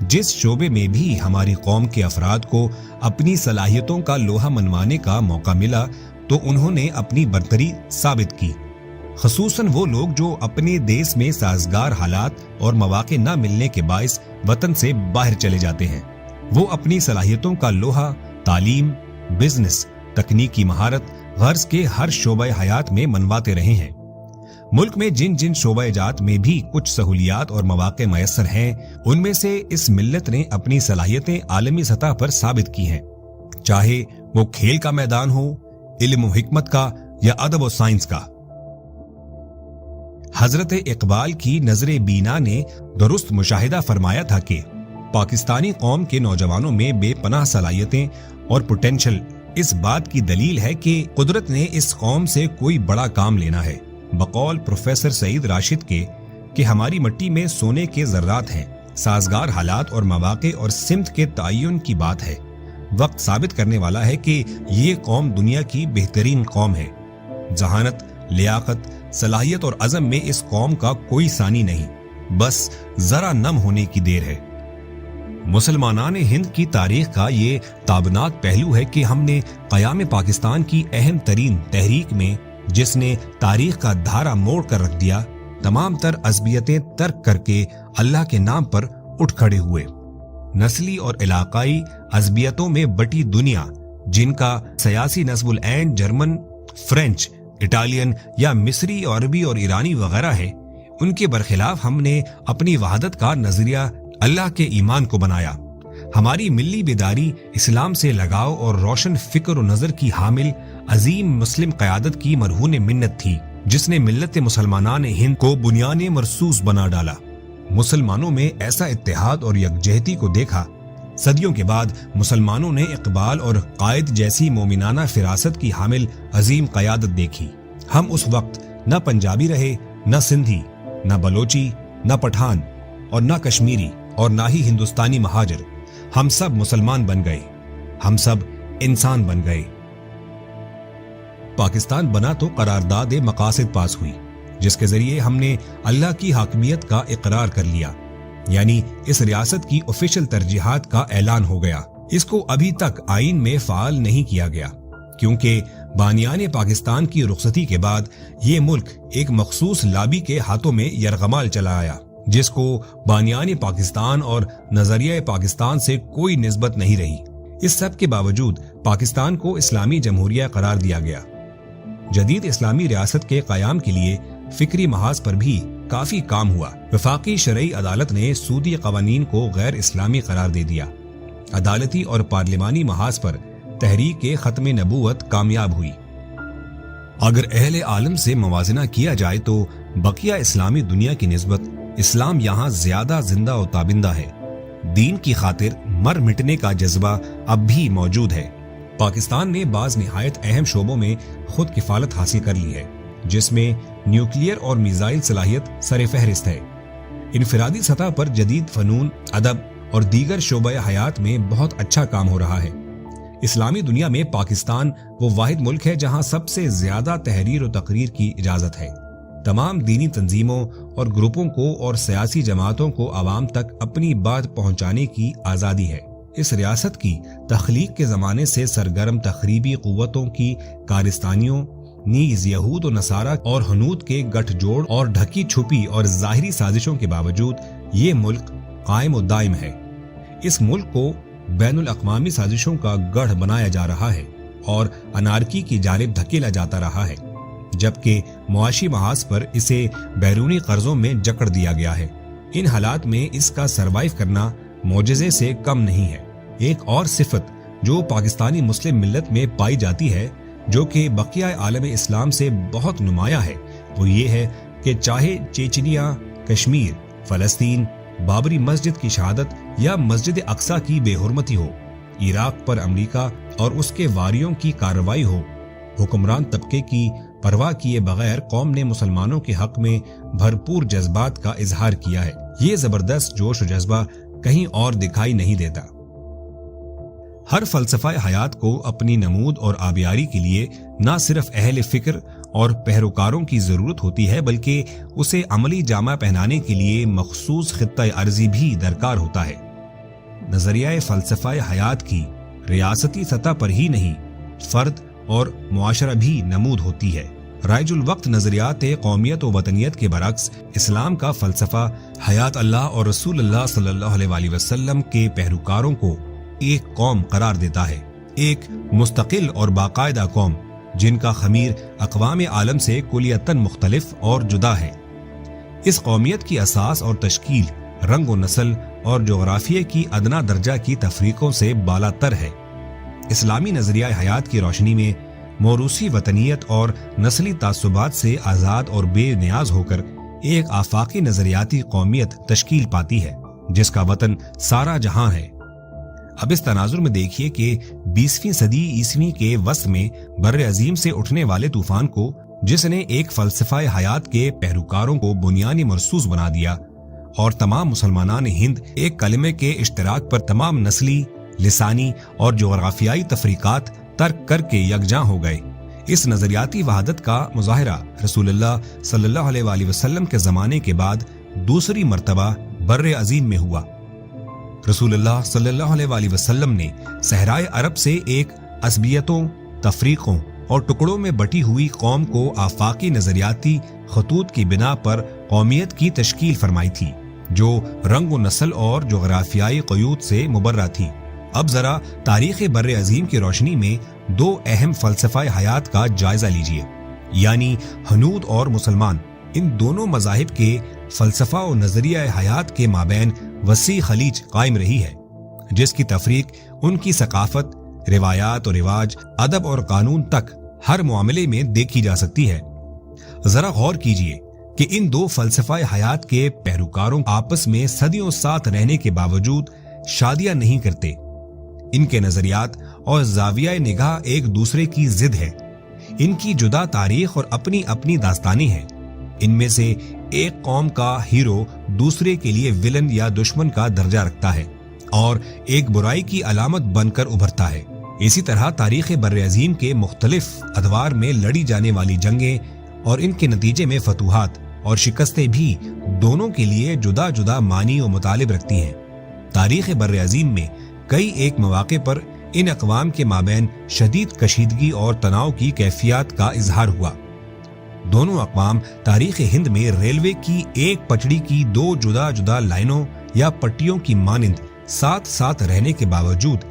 جس شعبے میں بھی ہماری قوم کے افراد کو اپنی صلاحیتوں کا لوہا منوانے کا موقع ملا تو انہوں نے اپنی برتری ثابت کی، خصوصاً وہ لوگ جو اپنے دیس میں سازگار حالات اور مواقع نہ ملنے کے باعث وطن سے باہر چلے جاتے ہیں۔ وہ اپنی صلاحیتوں کا لوہا تعلیم، بزنس، تکنیکی مہارت، غرض کے ہر شعبہ حیات میں منواتے رہے ہیں۔ ملک میں جن جن شعبہ جات میں بھی کچھ سہولیات اور مواقع میسر ہیں، ان میں سے اس ملت نے اپنی صلاحیتیں عالمی سطح پر ثابت کی ہیں، چاہے وہ کھیل کا میدان ہو، علم و حکمت کا یا ادب و سائنس کا۔ حضرت اقبال کی نظر بینا نے درست مشاہدہ فرمایا تھا کہ پاکستانی قوم کے نوجوانوں میں بے پناہ صلاحیتیں اور پوٹینشل اس بات کی دلیل ہے کہ قدرت نے اس قوم سے کوئی بڑا کام لینا ہے۔ بقول پروفیسر سعید راشد کے کہ ہماری مٹی میں سونے کے ذرات ہیں، سازگار حالات اور مواقع اور سمت کے تعین کی بات ہے۔ وقت ثابت کرنے والا ہے کہ یہ قوم دنیا کی بہترین قوم ہے۔ ذہانت، لیاقت، صلاحیت اور عزم میں اس قوم کا کوئی ثانی نہیں، بس ذرا نم ہونے کی دیر ہے۔ مسلمانان ہند کی تاریخ کا یہ تابناک پہلو ہے کہ ہم نے قیام پاکستان کی اہم ترین تحریک میں، جس نے تاریخ کا دھارا موڑ کر رکھ دیا، تمام تر عصبیتیں ترک کر کے اللہ کے نام پر اٹھ کھڑے ہوئے۔ نسلی اور علاقائی عصبیتوں میں بٹی دنیا، جن کا سیاسی نصب العین جرمن، فرینچ، اٹالین یا مصری، عربی اور ایرانی وغیرہ ہے، ان کے برخلاف ہم نے اپنی وحدت کا نظریہ اللہ کے ایمان کو بنایا۔ ہماری ملی بیداری اسلام سے لگاؤ اور روشن فکر و نظر کی حامل عظیم مسلم قیادت کی مرہون منت تھی، جس نے ملت مسلمانان ہند کو بنیان مرصوص بنا ڈالا۔ مسلمانوں میں ایسا اتحاد اور یکجہتی کو دیکھا۔ صدیوں کے بعد مسلمانوں نے اقبال اور قائد جیسی مومنانہ فراست کی حامل عظیم قیادت دیکھی۔ ہم اس وقت نہ پنجابی رہے، نہ سندھی، نہ بلوچی، نہ پٹھان اور نہ کشمیری اور نہ ہی ہندوستانی مہاجر۔ ہم سب مسلمان بن گئے، ہم سب انسان بن گئے۔ پاکستان بنا تو قرارداد مقاصد پاس ہوئی، جس کے ذریعے ہم نے اللہ کی حاکمیت کا اقرار کر لیا، یعنی اس ریاست کی آفیشل ترجیحات کا اعلان ہو گیا۔ اس کو ابھی تک آئین میں فعال نہیں کیا گیا، کیونکہ بانیان پاکستان کی رخصتی کے بعد یہ ملک ایک مخصوص لابی کے ہاتھوں میں یرغمال چلا آیا، جس کو بانیان پاکستان اور نظریہ پاکستان سے کوئی نسبت نہیں رہی۔ اس سب کے باوجود پاکستان کو اسلامی جمہوریہ قرار دیا گیا۔ جدید اسلامی ریاست کے قیام کے لیے فکری محاذ پر بھی کافی کام ہوا۔ وفاقی شرعی عدالت نے سودی قوانین کو غیر اسلامی قرار دے دیا۔ عدالتی اور پارلیمانی محاذ پر تحریک ختم نبوت کامیاب ہوئی۔ اگر اہل عالم سے موازنہ کیا جائے تو بقیہ اسلامی دنیا کی نسبت اسلام یہاں زیادہ زندہ و تابندہ ہے۔ دین کی خاطر مر مٹنے کا جذبہ اب بھی موجود ہے۔ پاکستان نے بعض نہایت اہم شعبوں میں خود کفالت حاصل کر لی ہے، جس میں نیوکلیئر اور میزائل صلاحیت سر فہرست ہے۔ انفرادی سطح پر جدید فنون، ادب اور دیگر شعبہ حیات میں بہت اچھا کام ہو رہا ہے۔ اسلامی دنیا میں پاکستان وہ واحد ملک ہے جہاں سب سے زیادہ تحریر و تقریر کی اجازت ہے۔ تمام دینی تنظیموں اور گروپوں کو اور سیاسی جماعتوں کو عوام تک اپنی بات پہنچانے کی آزادی ہے۔ اس ریاست کی تخلیق کے زمانے سے سرگرم تخریبی قوتوں کی کارستانیوں، نیز یہود و نصارہ اور ہنود کے گٹھ جوڑ اور ڈھکی چھپی اور ظاہری سازشوں کے باوجود یہ ملک قائم و دائم ہے۔ اس ملک کو بین الاقوامی سازشوں کا گڑھ بنایا جا رہا ہے اور انارکی کی جانب دھکیلا جاتا رہا ہے، جبکہ معاشی محاذ پر اسے بیرونی قرضوں میں جکڑ دیا گیا ہے۔ ان حالات میں اس کا سروائیو کرنا معجزے سے کم نہیں ہے۔ ایک اور صفت جو پاکستانی مسلم ملت میں پائی جاتی ہے، جو کہ بقیہ عالم اسلام سے بہت نمایاں ہے، وہ یہ ہے کہ چاہے چیچنیا، کشمیر، فلسطین، بابری مسجد کی شہادت یا مسجد اقصیٰ کی بے حرمتی ہو، عراق پر امریکہ اور اس کے واریوں کی کارروائی ہو، حکمران طبقے کی پرواہ کیے بغیر قوم نے مسلمانوں کے حق میں بھرپور جذبات کا اظہار کیا ہے۔ یہ زبردست جوش و جذبہ کہیں اور دکھائی نہیں دیتا۔ ہر فلسفہ حیات کو اپنی نمود اور آبیاری کے لیے نہ صرف اہل فکر اور پیروکاروں کی ضرورت ہوتی ہے، بلکہ اسے عملی جامہ پہنانے کے لیے مخصوص خطہ ارضی بھی درکار ہوتا ہے۔ نظریہ فلسفہ حیات کی ریاستی سطح پر ہی نہیں، فرد اور معاشرہ بھی نمود ہوتی ہے۔ رائج الوقت نظریات قومیت و وطنیت کے برعکس اسلام کا فلسفہ حیات اللہ اور رسول اللہ صلی اللہ علیہ وسلم کے پیروکاروں کو ایک قوم قرار دیتا ہے، ایک مستقل اور باقاعدہ قوم جن کا خمیر اقوام عالم سے کلیتاً مختلف اور جدا ہے۔ اس قومیت کی اساس اور تشکیل رنگ و نسل اور جغرافیے کی ادنا درجہ کی تفریقوں سے بالا تر ہے۔ اسلامی نظریہ حیات کی روشنی میں موروثی وطنیت اور نسلی تعصبات سے آزاد اور بے نیاز ہو کر ایک آفاقی نظریاتی قومیت تشکیل پاتی ہے جس کا وطن سارا جہاں ہے۔ اب اس تناظر میں دیکھیے کہ 20ویں صدی عیسوی کے وسط میں بر عظیم سے اٹھنے والے طوفان کو، جس نے ایک فلسفہ حیات کے پیروکاروں کو بنیانی مرصوص بنا دیا اور تمام مسلمانان ہند ایک کلمے کے اشتراک پر تمام نسلی، لسانی اور جغرافیائی تفریقات ترک کر کے یکجاں ہو گئے۔ اس نظریاتی وحدت کا مظاہرہ رسول اللہ صلی اللہ علیہ وسلم کے زمانے کے بعد دوسری مرتبہ بر عظیم میں ہوا۔ رسول اللہ صلی اللہ علیہ وسلم نے صحرائے عرب سے ایک عصبیتوں، تفریقوں اور ٹکڑوں میں بٹی ہوئی قوم کو آفاقی نظریاتی خطوط کی بنا پر قومیت کی تشکیل فرمائی تھی جو رنگ و نسل اور جغرافیائی قیود سے مبرہ تھی۔ اب ذرا تاریخ بر عظیم کی روشنی میں دو اہم فلسفہ حیات کا جائزہ لیجیے، یعنی ہنود اور مسلمان۔ ان دونوں مذاہب کے فلسفہ و نظریہ حیات کے مابین وسیع خلیج قائم رہی ہے، جس کی تفریق ان کی ثقافت، روایات و رواج، ادب اور قانون تک ہر معاملے میں دیکھی جا سکتی ہے۔ ذرا غور کیجیے کہ ان دو فلسفہ حیات کے پیروکاروں آپس میں صدیوں ساتھ رہنے کے باوجود شادیاں نہیں کرتے۔ ان کے نظریات اور زاویہ نگاہ ایک دوسرے کی ضد ہے۔ ان کی جدا تاریخ اور اپنی اپنی داستانیں ہیں۔ ان میں سے ایک قوم کا ہیرو دوسرے کے لیے ولن یا دشمن کا درجہ رکھتا ہے اور ایک برائی کی علامت بن کر ابھرتا ہے۔ اسی طرح تاریخ بر عظیم کے مختلف ادوار میں لڑی جانے والی جنگیں اور ان کے نتیجے میں فتوحات اور شکستیں بھی دونوں کے لیے جدا جدا معنی و مطالب رکھتی ہیں۔ تاریخ بر عظیم میں کئی ایک مواقع پر ان اقوام کے مابین شدید کشیدگی اور تناؤ کی کیفیات کا اظہار ہوا۔ دونوں اقوام تاریخ ہند میں ریلوے کی ایک پٹڑی کی دو جدا جدا لائنوں یا پٹیوں کی مانند ساتھ ساتھ رہنے کے باوجود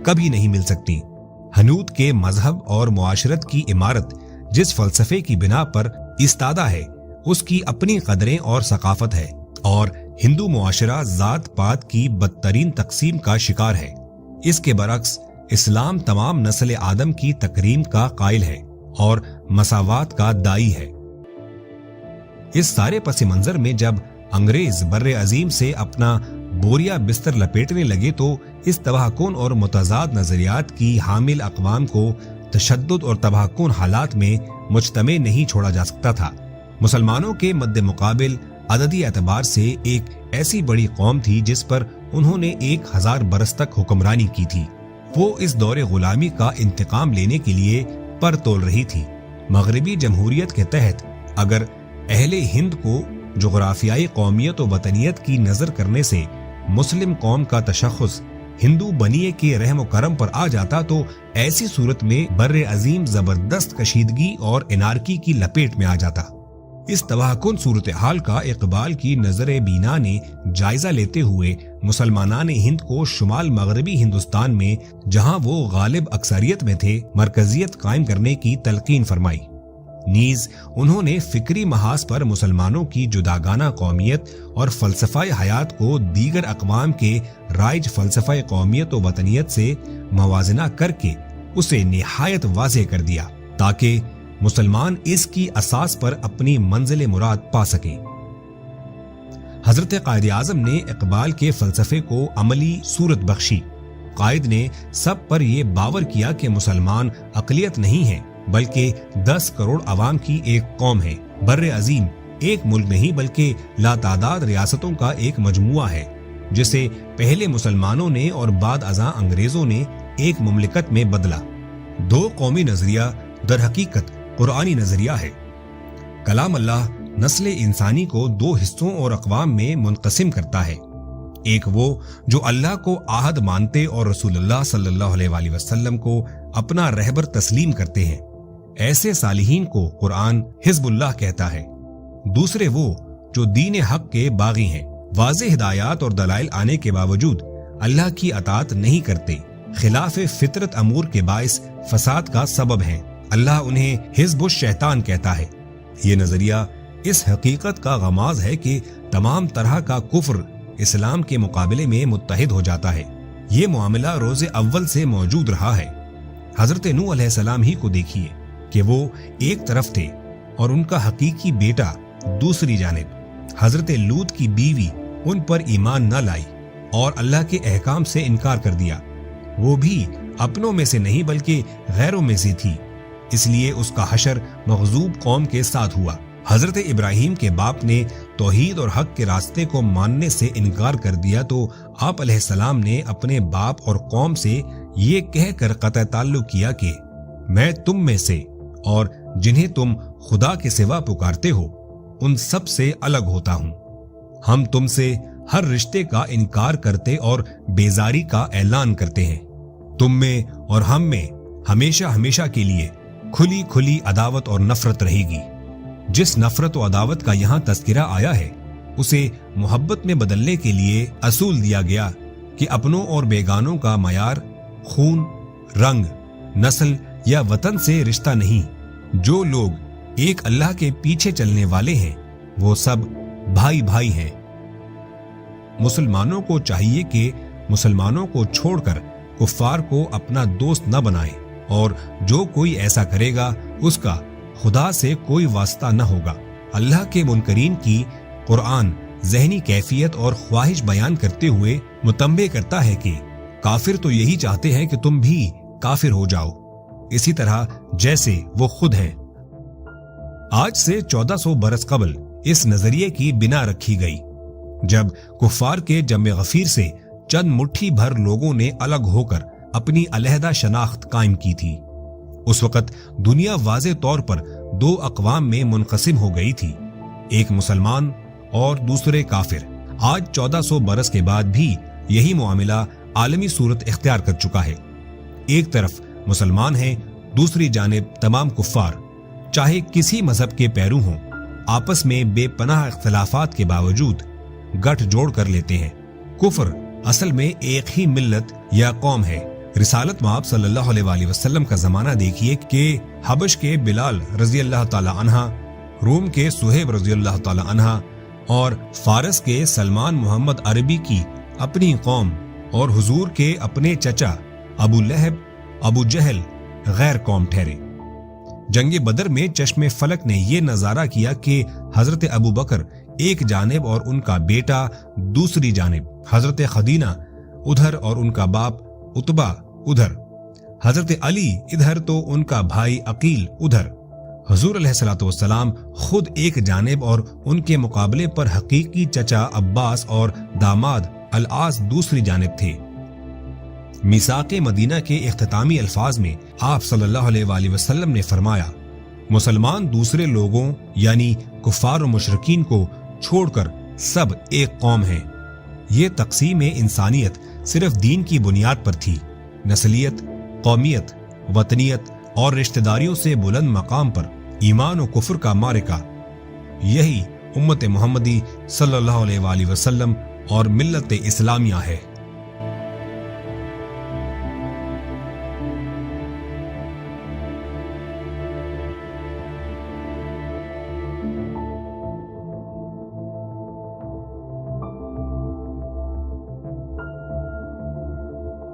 کبھی نہیں مل سکتی۔ ہنود کے مذہب اور معاشرت کی عمارت جس فلسفے کی بنا پر استادہ ہے، اس کی اپنی قدریں اور ثقافت ہے، اور ہندو معاشرہ ذات پات کی بدترین تقسیم کا شکار ہے۔ اس کے برعکس اسلام تمام نسل آدم کی تکریم کا قائل ہے اور مساوات کا داعی ہے۔ اس سارے پس منظر میں جب انگریز بر عظیم سے اپنا بوریا بستر لپیٹنے لگے تو اس تباہ کن اور متضاد نظریات کی حامل اقوام کو تشدد اور تباہ کن حالات میں مجتمع نہیں چھوڑا جا سکتا تھا۔ مسلمانوں کے مد مقابل عددی اعتبار سے ایک ایسی بڑی قوم تھی جس پر انہوں نے 1000 برس تک حکمرانی کی تھی۔ وہ اس دور غلامی کا انتقام لینے کے لیے پر تول رہی تھی۔ مغربی جمہوریت کے تحت اگر اہل ہند کو جغرافیائی قومیت و وطنیت کی نظر کرنے سے مسلم قوم کا تشخص ہندو بنیے کے رحم و کرم پر آ جاتا تو ایسی صورت میں بر عظیم زبردست کشیدگی اور انارکی کی لپیٹ میں آ جاتا۔ اس تباہ کن صورتحال کا اقبال کی نظر بینا نے جائزہ لیتے ہوئے مسلمانان ہند کو شمال مغربی ہندوستان میں، جہاں وہ غالب اکثریت میں تھے، مرکزیت قائم کرنے کی تلقین فرمائی۔ نیز انہوں نے فکری محاذ پر مسلمانوں کی جداگانہ قومیت اور فلسفہ حیات کو دیگر اقوام کے رائج فلسفہ قومیت و وطنیت سے موازنہ کر کے اسے نہایت واضح کر دیا تاکہ مسلمان اس کی اساس پر اپنی منزل مراد پا سکیں۔ حضرت قائد اعظم نے اقبال کے فلسفے کو عملی صورت بخشی۔ قائد نے سب پر یہ باور کیا کہ مسلمان اقلیت نہیں ہیں بلکہ 10 کروڑ عوام کی ایک قوم ہے۔ بر عظیم ایک ملک نہیں بلکہ لاتعداد ریاستوں کا ایک مجموعہ ہے جسے پہلے مسلمانوں نے اور بعد ازاں انگریزوں نے ایک مملکت میں بدلا۔ دو قومی نظریہ در حقیقت قرآنی نظریہ ہے۔ کلام اللہ نسل انسانی کو 2 حصوں اور اقوام میں منقسم کرتا ہے۔ ایک وہ جو اللہ کو عہد مانتے اور رسول اللہ صلی اللہ علیہ وسلم کو اپنا رہبر تسلیم کرتے ہیں، ایسے صالحین کو قرآن حزب اللہ کہتا ہے۔ دوسرے وہ جو دین حق کے باغی ہیں، واضح ہدایات اور دلائل آنے کے باوجود اللہ کی اطاعت نہیں کرتے، خلاف فطرت امور کے باعث فساد کا سبب ہیں، اللہ انہیں حزب الشیطان کہتا ہے۔ یہ نظریہ اس حقیقت کا غماز ہے کہ تمام طرح کا کفر اسلام کے مقابلے میں متحد ہو جاتا ہے۔ یہ معاملہ روز اول سے موجود رہا ہے۔ حضرت نوح علیہ السلام ہی کو دیکھیے کہ وہ ایک طرف تھے اور ان کا حقیقی بیٹا دوسری جانب۔ حضرت لوط کی بیوی ان پر ایمان نہ لائی اور اللہ کے احکام سے انکار کر دیا، وہ بھی اپنوں میں سے نہیں بلکہ غیروں میں سے تھی، اس لیے اس کا حشر مغضوب قوم کے ساتھ ہوا۔ حضرت ابراہیم کے باپ نے توحید اور حق کے راستے کو ماننے سے انکار کر دیا تو آپ علیہ السلام نے اپنے باپ اور قوم سے یہ کہہ کر قطع تعلق کیا کہ میں تم میں سے اور جنہیں تم خدا کے سوا پکارتے ہو ان سب سے الگ ہوتا ہوں۔ ہم تم سے ہر رشتے کا انکار کرتے اور بیزاری کا اعلان کرتے ہیں۔ تم میں اور ہم میں ہمیشہ ہمیشہ کے لیے کھلی کھلی عداوت اور نفرت رہے گی۔ جس نفرت و عداوت کا یہاں تذکرہ آیا ہے اسے محبت میں بدلنے کے لیے اصول دیا گیا کہ اپنوں اور بیگانوں کا معیار خون، رنگ، نسل یا وطن سے رشتہ نہیں۔ جو لوگ ایک اللہ کے پیچھے چلنے والے ہیں وہ سب بھائی بھائی ہیں۔ مسلمانوں کو چاہیے کہ مسلمانوں کو چھوڑ کر کفار کو اپنا دوست نہ بنائے، اور جو کوئی ایسا کرے گا اس کا خدا سے کوئی واسطہ نہ ہوگا۔ اللہ کے منکرین کی قرآن ذہنی کیفیت اور خواہش بیان کرتے ہوئے متنبہ کرتا ہے کہ کافر تو یہی چاہتے ہیں کہ تم بھی کافر ہو جاؤ، اسی طرح جیسے وہ خود ہیں۔ آج سے 1400 برس قبل اس نظریے کی بنا رکھی گئی جب کفار کے جم غفیر سے چند مٹھی بھر لوگوں نے الگ ہو کر اپنی علیحدہ شناخت قائم کی تھی۔ اس وقت دنیا واضح طور پر دو اقوام میں منقسم ہو گئی تھی، ایک مسلمان اور دوسرے کافر۔ آج 1400 برس کے بعد بھی یہی معاملہ عالمی صورت اختیار کر چکا ہے۔ ایک طرف مسلمان ہیں، دوسری جانب تمام کفار، چاہے کسی مذہب کے پیرو ہوں، آپس میں بے پناہ اختلافات کے باوجود گٹھ جوڑ کر لیتے ہیں۔ کفر اصل میں ایک ہی ملت یا قوم ہے۔ رسالت مآب صلی اللہ علیہ وسلم کا زمانہ دیکھیے کہ حبش کے بلال رضی اللہ تعالی عنہ، روم کے صہیب رضی اللہ تعالی عنہ اور فارس کے سلمان محمد عربی کی اپنی قوم اور حضور کے اپنے چچا ابو لہب، ابو جہل غیر قوم ٹھہرے۔ جنگ بدر میں چشم فلک نے یہ نظارہ کیا کہ حضرت ابو بکر ایک جانب اور ان کا بیٹا دوسری جانب، حضرت خدینہ ادھر اور ان کا باپ عتبہ ادھر، حضرت علی ادھر تو ان کا بھائی عقیل ادھر، حضور علیہ الصلوۃ والسلام خود ایک جانب اور ان کے مقابلے پر حقیقی چچا عباس اور داماد العاص دوسری جانب تھے۔ میثاق مدینہ کے اختتامی الفاظ میں آپ صلی اللہ علیہ وسلم نے فرمایا، مسلمان دوسرے لوگوں یعنی کفار و مشرکین کو چھوڑ کر سب ایک قوم ہیں۔ یہ تقسیم انسانیت صرف دین کی بنیاد پر تھی، نسلیت، قومیت، وطنیت اور رشتہ داریوں سے بلند مقام پر ایمان و کفر کا معرکہ۔ یہی امت محمدی صلی اللہ علیہ وسلم اور ملت اسلامیہ ہے۔